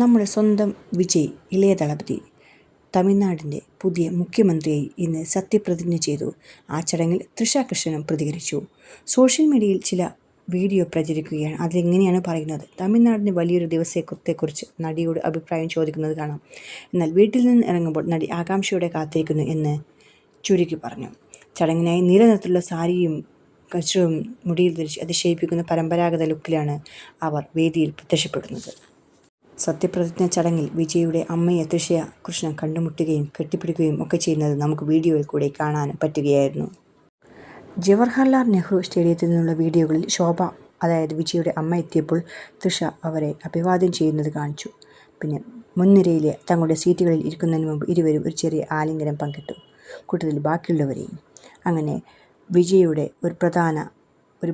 നമ്മുടെ സ്വന്തം വിജയ് ഇളയ ദളപതി തമിഴ്നാടിൻ്റെ പുതിയ മുഖ്യമന്ത്രിയായി ഇന്ന് സത്യപ്രതിജ്ഞ ചെയ്തു. ആ ചടങ്ങിൽ തൃഷ കൃഷ്ണനും പ്രതികരിച്ചു. സോഷ്യൽ മീഡിയയിൽ ചില വീഡിയോ പ്രചരിക്കുകയാണ്. അതിലെങ്ങനെയാണ് പറയുന്നത്? തമിഴ്നാടിൻ്റെ വലിയൊരു ദിവസത്തെക്കുറിച്ച് നടിയോട് അഭിപ്രായം ചോദിക്കുന്നത് കാണാം. എന്നാൽ വീട്ടിൽ നിന്ന് ഇറങ്ങുമ്പോൾ നടി ആകാംക്ഷയോടെ കാത്തിരിക്കുന്നു എന്ന് ചുരുക്കി പറഞ്ഞു. ചടങ്ങിനായി നീല നിറത്തിലുള്ള സാരിയും കച്ചവും മുടിയിൽ ധരിച്ച് അതിശയിപ്പിക്കുന്ന പരമ്പരാഗത ലുക്കിലാണ് അവർ വേദിയിൽ പ്രത്യക്ഷപ്പെടുന്നത്. സത്യപ്രതിജ്ഞ ചടങ്ങിൽ വിജയുടെ അമ്മയെ തൃഷ കൃഷ്ണൻ കണ്ടുമുട്ടുകയും കെട്ടിപ്പിടിക്കുകയും ഒക്കെ ചെയ്യുന്നത് നമുക്ക് വീഡിയോയിൽ കൂടെ കാണാൻ പറ്റുകയായിരുന്നു. ജവഹർലാൽ നെഹ്റു സ്റ്റേഡിയത്തിൽ നിന്നുള്ള വീഡിയോകളിൽ ശോഭ, അതായത് വിജയുടെ അമ്മ എത്തിയപ്പോൾ തൃഷ അവരെ അഭിവാദ്യം ചെയ്യുന്നത് കാണിച്ചു. പിന്നെ മുൻനിരയിലെ തങ്ങളുടെ സീറ്റുകളിൽ ഇരിക്കുന്നതിന് മുമ്പ് ഇരുവരും ഒരു ചെറിയ ആലിംഗനം പങ്കിട്ടു, കൂട്ടത്തിൽ ബാക്കിയുള്ളവരെയും. അങ്ങനെ വിജയുടെ ഒരു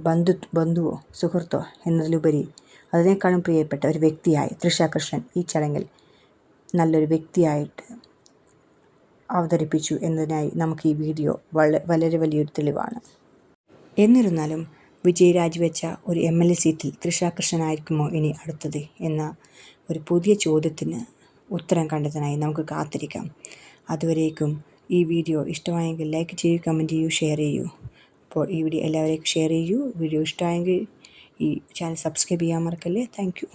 ബന്ധുവോ സുഹൃത്തോ എന്നതിലുപരി അതിനേക്കാളും പ്രിയപ്പെട്ട ഒരു വ്യക്തിയായി തൃഷ കൃഷ്ണൻ ഈ ചടങ്ങിൽ നല്ലൊരു വ്യക്തിയായിട്ട് അവതരിപ്പിച്ചു എന്നതിനായി നമുക്ക് ഈ വീഡിയോ വളരെ വലിയൊരു തെളിവാണ്. എന്നിരുന്നാലും വിജയ് രാജിവെച്ച ഒരു MLA സീറ്റിൽ തൃഷ കൃഷ്ണനായിരിക്കുമോ ഇനി അടുത്തത് എന്ന ഒരു പുതിയ ചോദ്യത്തിന് ഉത്തരം കണ്ടെത്താനായി നമുക്ക് കാത്തിരിക്കാം. അതുവരേക്കും ഈ വീഡിയോ ഇഷ്ടമായെങ്കിൽ ലൈക്ക് ചെയ്യൂ, കമൻറ്റ് ചെയ്യൂ, ഷെയർ ചെയ്യൂ. അപ്പോൾ ഈ വീഡിയോ എല്ലാവരേക്കും ഷെയർ ചെയ്യൂ. വീഡിയോ ഇഷ്ടമായെങ്കിൽ ഈ ചാനൽ സബ്സ്ക്രൈബ് ചെയ്യാൻ മറക്കല്ലേ. Thank you.